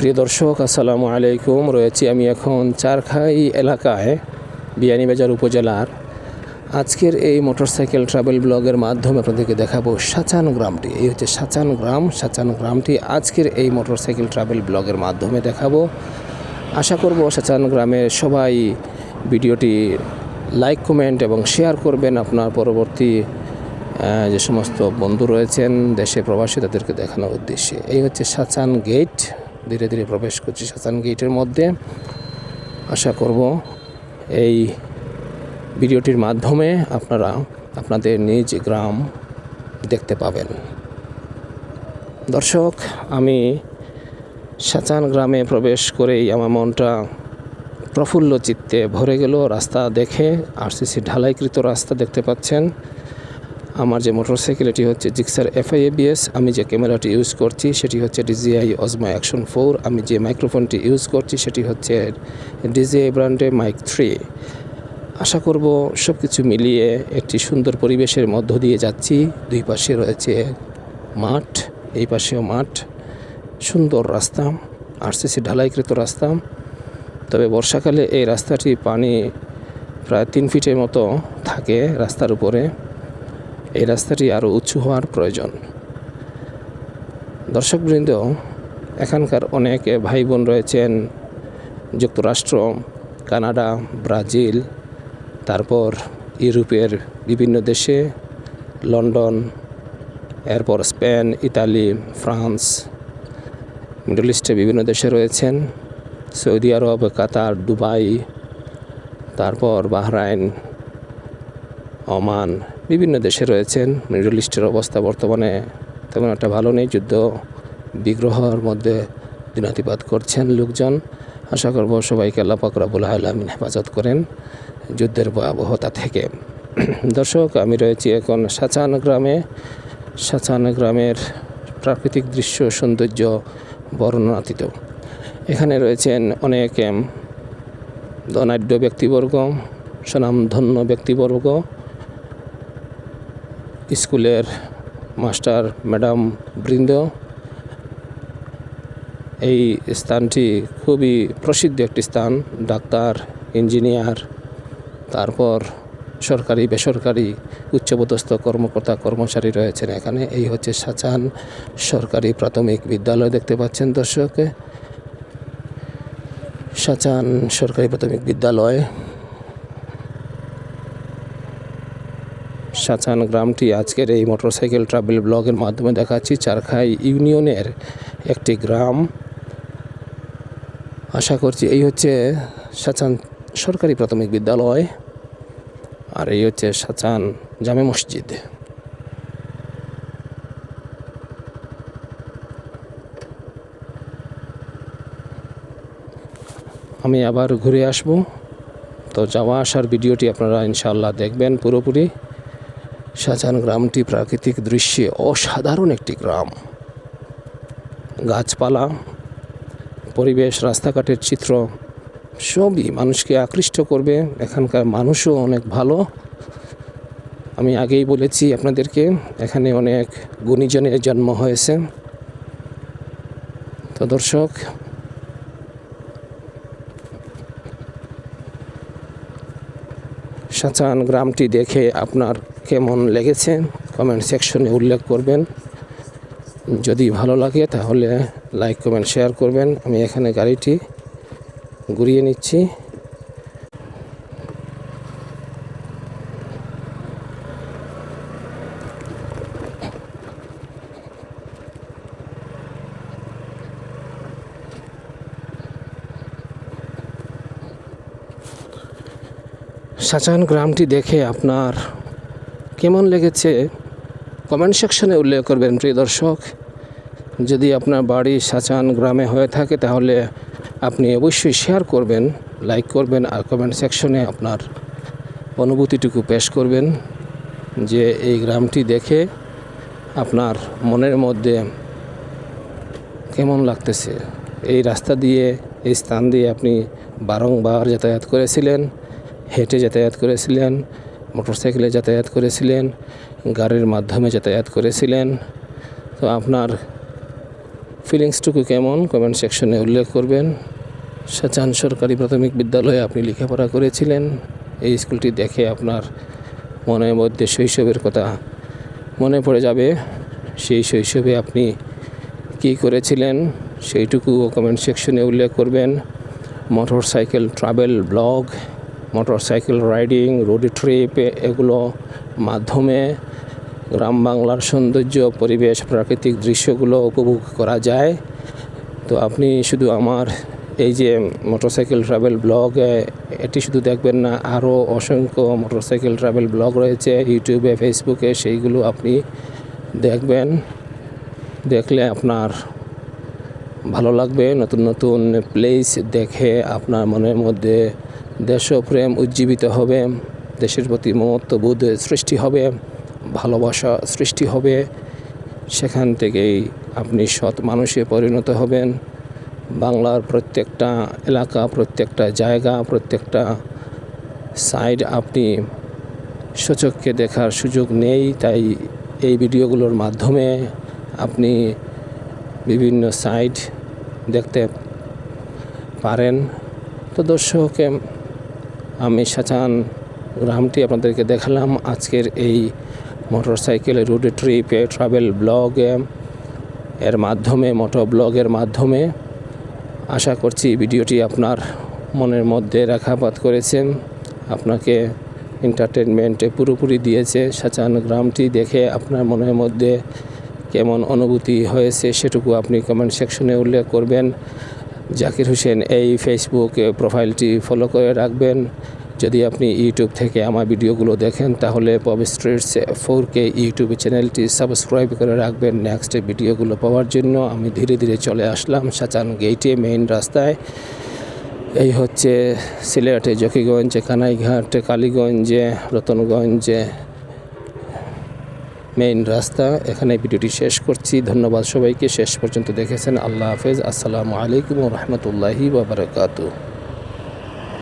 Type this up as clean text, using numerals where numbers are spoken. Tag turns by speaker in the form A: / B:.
A: প্রিয় দর্শক, আসসালামু আলাইকুম। রয়েছি আমি এখন চারখাই এলাকায়, বিয়ানীবাজার উপজেলার। আজকের এই মোটরসাইকেল ট্রাভেল ব্লগের মাধ্যমে আপনাদেরকে দেখাবো সাচান গ্রামটি। এই হচ্ছে সাচান গ্রাম। সাচান গ্রামটি আজকের এই মোটরসাইকেল ট্রাভেল ব্লগের মাধ্যমে দেখাবো। আশা করব সাচান গ্রামের সবাই ভিডিওটি লাইক, কমেন্ট এবং শেয়ার করবেন আপনার পরবর্তী যে সমস্ত বন্ধু রয়েছেন দেশে প্রবাসী তাদেরকে দেখানোর উদ্দেশ্যে। এই হচ্ছে সাচান গেট। ধীরে ধীরে প্রবেশ করছি সাচান গেটের মধ্যে। আশা করব এই ভিডিওটির মাধ্যমে আপনারা আপনাদের নিজ গ্রাম দেখতে পাবেন। দর্শক, আমি সাচান গ্রামে প্রবেশ করেই আমার মনটা প্রফুল্ল চিত্তে ভরে গেল। রাস্তা দেখে আরসিসি ঢালাইকৃত রাস্তা দেখতে পাচ্ছেন। আমার যে মোটরসাইকেল এটি হচ্ছে জিক্সার FI-ABS। আমি যে ক্যামেরাটি ইউজ করছি সেটি হচ্ছে DJI Osmo Action 4। আমি যে মাইক্রোফোনটি ইউজ করছি সেটি হচ্ছে DJI ব্র্যান্ডের মাইক 3। আশা করব সব কিছু মিলিয়ে একটি সুন্দর পরিবেশের মধ্য দিয়ে যাচ্ছি। দুই পাশে রয়েছে মাঠ, এই পাশেও মাঠ, সুন্দর রাস্তা, আরসিসি ঢালাইকৃত রাস্তা। তবে বর্ষাকালে এই রাস্তাটি পানি প্রায় 3 ফিটের মতো থাকে রাস্তার উপরে। এই রাস্তাটি আরও উঁচু হওয়ার প্রয়োজন। দর্শকবৃন্দ, এখানকার অনেক ভাই বোন রয়েছেন যুক্তরাষ্ট্র, কানাডা, ব্রাজিল, তারপর ইউরোপের বিভিন্ন দেশে, লন্ডন, এরপর স্পেন, ইতালি, ফ্রান্স, মিডল ইস্টে বিভিন্ন দেশে রয়েছেন, সৌদি আরব, কাতার, দুবাই, তারপর বাহরাইন, ওমান, বিভিন্ন দেশে রয়েছেন। মিডল ইস্টের অবস্থা বর্তমানে তেমন একটা ভালো নেই। যুদ্ধ বিগ্রহের মধ্যে দিনাতিপাত করছেন লোকজন। আশা করব সবাইকে আল্লাহ পাক রব্বুল আলামিন হেফাজত করেন যুদ্ধের ভয়াবহতা থেকে। দর্শক, আমি রয়েছি এখন সাচান গ্রামে। সাচান গ্রামের প্রাকৃতিক দৃশ্য সৌন্দর্য বর্ণনাতীত। এখানে রয়েছেন অনেক ধনাঢ্য ব্যক্তিবর্গ, স্বনামধন্য ব্যক্তিবর্গ, স্কুলের মাস্টার ম্যাডাম বৃন্দ। এই স্থানটি খুবই প্রসিদ্ধ একটি স্থান। ডাক্তার, ইঞ্জিনিয়ার, তারপর সরকারি, বেসরকারি, উচ্চপদস্থ কর্মকর্তা কর্মচারী রয়েছেন এখানে। এই হচ্ছে সাচান সরকারি প্রাথমিক বিদ্যালয় দেখতে পাচ্ছেন দর্শক। সাচান সরকারি প্রাথমিক বিদ্যালয়। সাচান গ্রামটি আজকের এই মোটরসাইকেল ট্রাভেল ব্লগের মাধ্যমে দেখাচ্ছি। চারখাই ইউনিয়নের একটি গ্রাম। আশা করছি এই হচ্ছে সাচান সরকারি প্রাথমিক বিদ্যালয়, আর এই হচ্ছে সাচান জামে মসজিদ। আমি আবার ঘুরে আসব, তো যাওয়া আসার ভিডিওটি আপনারা ইনশাআল্লাহ দেখবেন পুরোপুরি। সাচান গ্রামটি প্রাকৃতিক দৃশ্যে অসাধারণ একটি গ্রাম। গাছপালা, পরিবেশ, রাস্তাঘাটের চিত্র সবই মানুষকে আকৃষ্ট করবে। এখানকার মানুষও অনেক ভালো। আমি আগেই বলেছি আপনাদেরকে, এখানে অনেক গুণীজনের জন্ম হয়েছে। তো দর্শক, সাচান গ্রামটি দেখে আপনার কেমন লেগেছে কমেন্ট সেকশনে উল্লেখ করবেন। যদি ভালো লাগে তাহলে লাইক, কমেন্ট, শেয়ার করবেন। আমি এখানে গাড়িটি ঘুরিয়ে নিচ্ছি। সাচান গ্রামটি দেখে আপনার কেমন লেগেছে কমেন্ট সেকশনে উল্লেখ করবেন প্রিয় দর্শক। যদি আপনার বাড়ি সাচান গ্রামে হয়ে থাকে তাহলে আপনি অবশ্যই শেয়ার করবেন, লাইক করবেন, আর কমেন্ট সেকশনে আপনার অনুভূতিটুকু পেশ করবেন যে এই গ্রামটি দেখে আপনার মনের মধ্যে কেমন লাগতেছে। এই রাস্তা দিয়ে, এই স্থান দিয়ে আপনি বারংবার যাতায়াত করেছিলেন, হেঁটে যাতায়াত করেছিলেন, মোটরসাইকেলে যাতায়াত করেছিলেন, গাড়ির মাধ্যমে যাতায়াত করেছিলেন। তো আপনার ফিলিংসটুকু কেমন কমেন্ট সেকশনে উল্লেখ করবেন। শাহজাহান সরকারি প্রাথমিক বিদ্যালয়ে আপনি লেখাপড়া করেছিলেন। এই স্কুলটি দেখে আপনার মনের মধ্যে শৈশবের কথা মনে পড়ে যাবে। সেই শৈশবে আপনি কী করেছিলেন সেইটুকুও কমেন্ট সেকশনে উল্লেখ করবেন। Motorcycle travel blog, motorcycle riding, road trip, এগুলো মাধ্যমে গ্রাম বাংলার সৌন্দর্য, পরিবেশ, প্রাকৃতিক দৃশ্যগুলো উপভোগ করা যায়। তো আপনি শুধু আমার এই যে মোটরসাইকেল ট্রাভেল ব্লগ এটি শুধু দেখবেন না, আরও অসংখ্য মোটরসাইকেল ট্রাভেল ব্লগ রয়েছে ইউটিউবে, ফেসবুকে, সেইগুলো আপনি দেখবেন। দেখলে আপনার ভালো লাগবে। নতুন নতুন প্লেস দেখে আপনার মনের মধ্যে দেশপ্রেম উজ্জীবিত হবে, দেশের প্রতি মমত্ববোধ সৃষ্টি হবে, ভালোবাসা সৃষ্টি হবে। সেখান থেকেই আপনি সৎ মানুষে পরিণত হবেন। বাংলার প্রত্যেকটা এলাকা, প্রত্যেকটা জায়গা, প্রত্যেকটা সাইড আপনি সচক্ষে দেখার সুযোগ নেই। তাই এই ভিডিওগুলোর মাধ্যমে আপনি বিভিন্ন সাইড দেখতে পারেন। তো দর্শক, আমি শাহজাহান গ্রামটি আপনাদেরকে দেখালাম আজকের এই মোটরসাইকেল রোড ট্রিপে ট্রাভেল ব্লগ এর মাধ্যমে, মোটো ব্লগের মাধ্যমে। আশা করছি ভিডিওটি আপনার মনের মধ্যে রেখাপাত করেছে, আপনাকে এন্টারটেনমেন্টে পুরোপুরি দিয়েছে। শাহজাহান গ্রামটি দেখে আপনার মনের মধ্যে কেমন অনুভূতি হয়েছে সেটুকু আপনি কমেন্ট সেকশনে উল্লেখ করবেন। জাকির হোসেন এই ফেসবুক প্রোফাইলটি ফলো করে রাখবেন। যদি আপনি ইউটিউব থেকে আমার ভিডিওগুলো দেখেন তাহলে পপ স্ট্রিটস 4K ইউটিউব চ্যানেলটি সাবস্ক্রাইব করে রাখবেন নেক্সট ভিডিওগুলো পাওয়ার জন্য। আমি ধীরে ধীরে চলে আসলাম শাহজাহান গেটে, মেইন রাস্তায়। এই হচ্ছে সিলেটে জকিগঞ্জ, কানাইঘাট, কালীগঞ্জে, রতনগঞ্জে মেইন রাস্তা। এখানে ভিডিওটি শেষ করছি। ধন্যবাদ সবাইকে শেষ পর্যন্ত দেখেছেন। আল্লাহ হাফেজ। আসসালামু আলাইকুম ওয়া রাহমাতুল্লাহি ওয়া বারাকাতুহু।